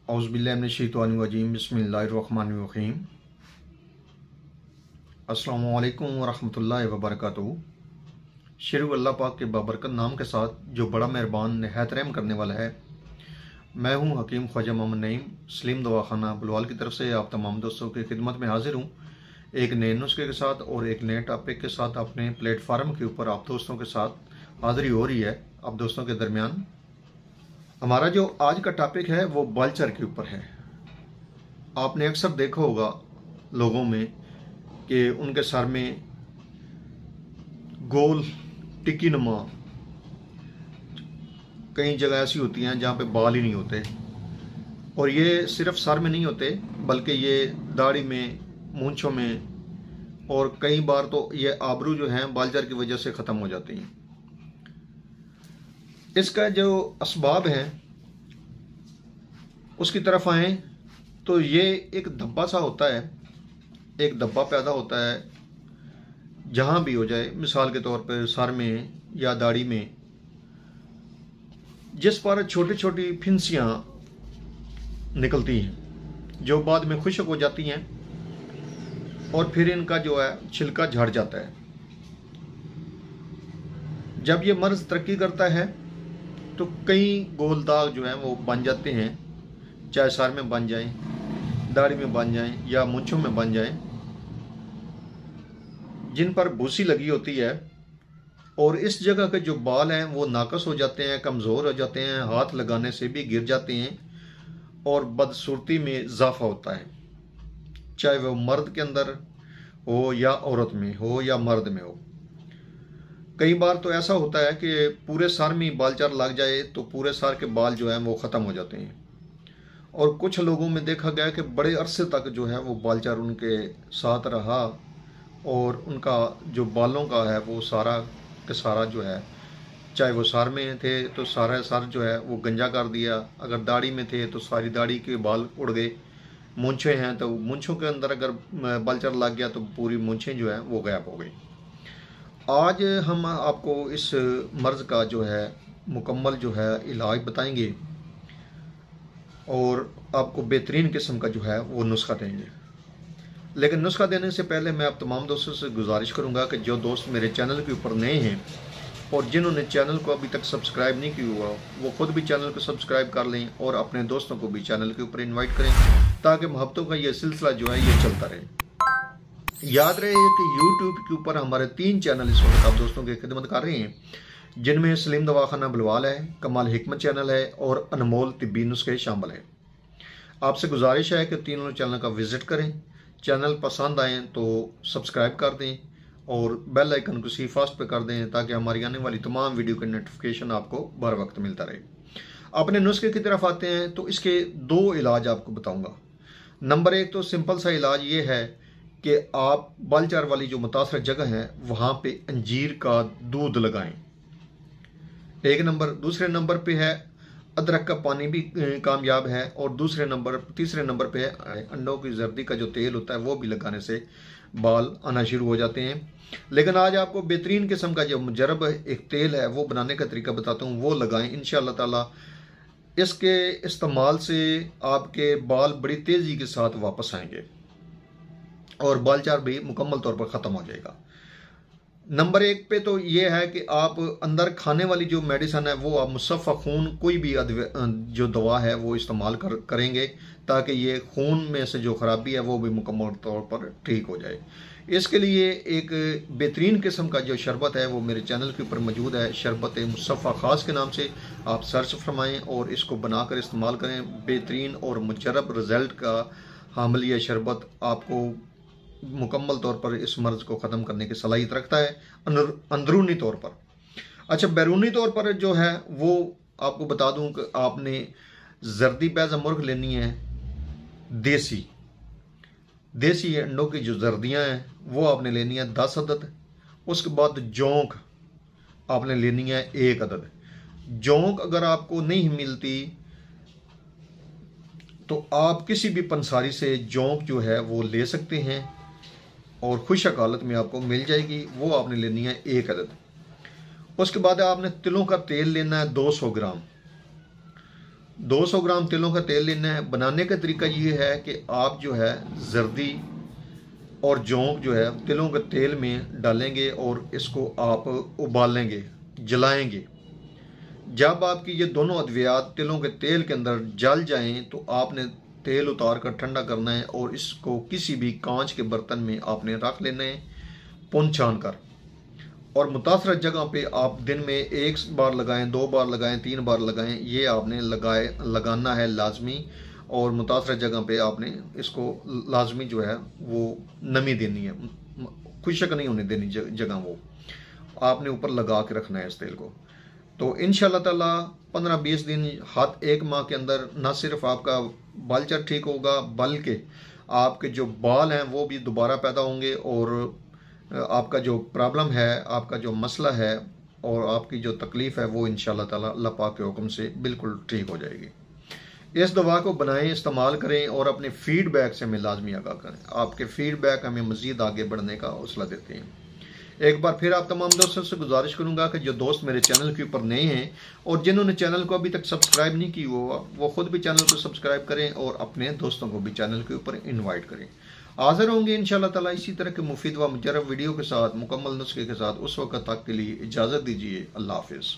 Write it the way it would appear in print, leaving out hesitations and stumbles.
औज़ुबिल्लाहिमिनश्शैतानिर्रजीम बिस्मिल्लाहिर्रहमानिर्रहीम। अस्सलामु अलैकुम वरहमतुल्लाहि वबरकातुहू। शुरू अल्लाह पाक के बाबरकत नाम के साथ जो बड़ा मेहरबान निहायत रहम करने वाला है। मैं हूँ हकीम ख्वाजा मोहम्मद नईम सलीम दवाखाना बुलवाल की तरफ से आप तमाम दोस्तों की खिदमत में हाजिर हूँ, एक नए नुस्खे के साथ और एक नए टॉपिक के साथ। अपने प्लेटफार्म के ऊपर आप दोस्तों के साथ हाजिरी हो रही है। आप दोस्तों के दरमियान हमारा जो आज का टॉपिक है वो बालचर के ऊपर है। आपने अक्सर देखा होगा लोगों में कि उनके सर में गोल टिक्की नुमा कई जगह ऐसी होती हैं जहाँ पे बाल ही नहीं होते, और ये सिर्फ सर में नहीं होते बल्कि ये दाढ़ी में, मूंछों में, और कई बार तो ये आबरू जो हैं बालचर की वजह से ख़त्म हो जाती हैं। इसका जो असबाब हैं उसकी तरफ आए तो ये एक धब्बा सा होता है, एक धब्बा पैदा होता है जहाँ भी हो जाए, मिसाल के तौर पर सर में या दाढ़ी में, जिस पर छोटी छोटी फिंसियाँ निकलती हैं जो बाद में खुश्क हो जाती हैं और फिर इनका जो है छिलका झड़ जाता है। जब ये मर्ज तरक्की करता है तो कई गोल दाग जो हैं वो बन जाते हैं, चाहे सर में बन जाएं, दाढ़ी में बन जाएं या मूंछों में बन जाएं, जिन पर भूसी लगी होती है। और इस जगह के जो बाल हैं वो नाकस हो जाते हैं, कमज़ोर हो जाते हैं, हाथ लगाने से भी गिर जाते हैं और बदसूरती में इजाफा होता है, चाहे वो मर्द के अंदर हो या औरत में हो या मर्द में हो। कई बार तो ऐसा होता है कि पूरे सर में बालचर लग जाए तो पूरे सर के बाल जो हैं वो ख़त्म हो जाते हैं, और कुछ लोगों में देखा गया कि बड़े अरसे तक जो है वो बालचर उनके साथ रहा और उनका जो बालों का है वो सारा के सारा जो है, चाहे वो सर में थे तो सारा सर जो है वो गंजा कर दिया, अगर दाढ़ी में थे तो सारी दाढ़ी के बाल उड़ गए, मूंछें हैं तो मूंछों के अंदर अगर बालचर लग गया तो पूरी मूंछें जो है वो गायब हो गई। आज हम आपको इस मर्ज़ का जो है मुकम्मल जो है इलाज बताएंगे और आपको बेहतरीन किस्म का जो है वो नुस्खा देंगे। लेकिन नुस्खा देने से पहले मैं आप तमाम दोस्तों से गुजारिश करूंगा कि जो दोस्त मेरे चैनल के ऊपर नए हैं और जिन्होंने चैनल को अभी तक सब्सक्राइब नहीं किया हुआ वो खुद भी चैनल को सब्सक्राइब कर लें और अपने दोस्तों को भी चैनल के ऊपर इन्वाइट करें, ताकि मोहब्बतों का ये सिलसिला जो है ये चलता रहे। याद रहे कि YouTube के ऊपर हमारे 3 चैनल इस वक्त आप दोस्तों की खिदमत कर रहे हैं, जिनमें सलीम दवाखाना बुलवाल है, कमाल हिकमत चैनल है और अनमोल तिब्बी नुस्खे शामिल है। आपसे गुजारिश है कि तीनों चैनल का विजिट करें, चैनल पसंद आए तो सब्सक्राइब कर दें और बेल आइकन को सी फास्ट पे कर दें, ताकि हमारी आने वाली तमाम वीडियो की नोटिफिकेशन आपको बर वक्त मिलता रहे। अपने नुस्खे की तरफ आते हैं तो इसके 2 इलाज आपको बताऊंगा। नंबर 1 तो सिंपल सा इलाज ये है कि आप बालचर वाली जो मुतासर जगह है वहाँ पे अंजीर का दूध लगाएं, एक नंबर। दूसरे नंबर पे है अदरक का पानी भी कामयाब है, और तीसरे नंबर पे है अंडों की जर्दी का जो तेल होता है वो भी लगाने से बाल आना शुरू हो जाते हैं। लेकिन आज आपको बेहतरीन किस्म का जो मुजरब एक तेल है वो बनाने का तरीका बताता हूँ, वो लगाएं इंशाअल्लाह ताला। इसके इस्तेमाल से आपके बाल बड़ी तेज़ी के साथ वापस आएंगे और बालचर भी मुकम्मल तौर पर ख़त्म हो जाएगा। नंबर 1 पे तो ये है कि आप अंदर खाने वाली जो मेडिसिन है वो आप मुसफ़ा खून कोई भी जो दवा है वो इस्तेमाल करेंगे, ताकि ये खून में से जो ख़राबी है वो भी मुकम्मल तौर पर ठीक हो जाए। इसके लिए एक बेहतरीन किस्म का जो शरबत है वो मेरे चैनल के ऊपर मौजूद है, शरबत मुसफ़ा ख़ास के नाम से आप सर्च फरमाएँ और इसको बनाकर इस्तेमाल करें। बेहतरीन और मुजरब रिज़ल्ट का हामिल ये शरबत आपको मुकम्मल तौर पर इस मर्ज़ को ख़त्म करने की सलाहियत रखता है अंदरूनी तौर पर। अच्छा, बैरूनी तौर पर जो है वो आपको बता दूं कि आपने जर्दी बैज़ मुर्ग लेनी है, देसी अंडों की जो जर्दियाँ हैं वो आपने लेनी है 10 अदद। उसके बाद जोंक आपने लेनी है 1 अदद। जोंक अगर आपको नहीं मिलती तो आप किसी भी पंसारी से जोंक जो है वो ले सकते हैं और खुशक हालत में आपको मिल जाएगी, वो आपने लेनी है 1 अदद। उसके बाद आपने तिलों का तेल लेना है 200 ग्राम। 200 ग्राम तिलों का तेल लेना है। बनाने का तरीका ये है कि आप जो है जर्दी और जोंक जो है तिलों के तेल में डालेंगे और इसको आप उबालेंगे, जलाएंगे। जब आपकी ये दोनों अद्वियात तिलों के तेल के अंदर जल जाएं तो आपने तेल उतार कर ठंडा करना है और इसको किसी भी कांच के बर्तन में आपने रख लेना है पुन छान कर। और मुतासर जगह पे आप दिन में 1 बार लगाएं, 2 बार लगाएं, 3 बार लगाएं, ये आपने लगाना है लाजमी। और मुतासर जगह पे आपने इसको लाजमी जो है वो नमी देनी है, खुशक नहीं होने देनी जगह, वो आपने ऊपर लगा के रखना है इस तेल को। तो इंशाल्लाह ताला 15-20 दिन, हाथ 1 माह के अंदर न सिर्फ आपका बालचर ठीक होगा बल्कि आपके जो बाल हैं वो भी दोबारा पैदा होंगे और आपका जो प्रॉब्लम है, आपका जो मसला है और आपकी जो तकलीफ़ है वो इंशाल्लाह ताला अल्लाह पाक के हुक्म से बिल्कुल ठीक हो जाएगी। इस दवा को बनाएं, इस्तेमाल करें और अपने फीडबैक से हमें लाजमी आगाह करें। आपके फीडबैक हमें मज़ीद आगे बढ़ने का हौसला देते हैं। एक बार फिर आप तमाम दोस्तों से गुजारिश करूंगा कि जो दोस्त मेरे चैनल के ऊपर नए हैं और जिन्होंने चैनल को अभी तक सब्सक्राइब नहीं की वो खुद भी चैनल को सब्सक्राइब करें और अपने दोस्तों को भी चैनल के ऊपर इनवाइट करें। हाजिर होंगे इंशाल्लाह ताला इसी तरह के मुफीद व मुजर्रब वीडियो के साथ, मुकम्मल नुस्खे के साथ। उस वक्त तक के लिए इजाज़त दीजिए। अल्लाह हाफिज़।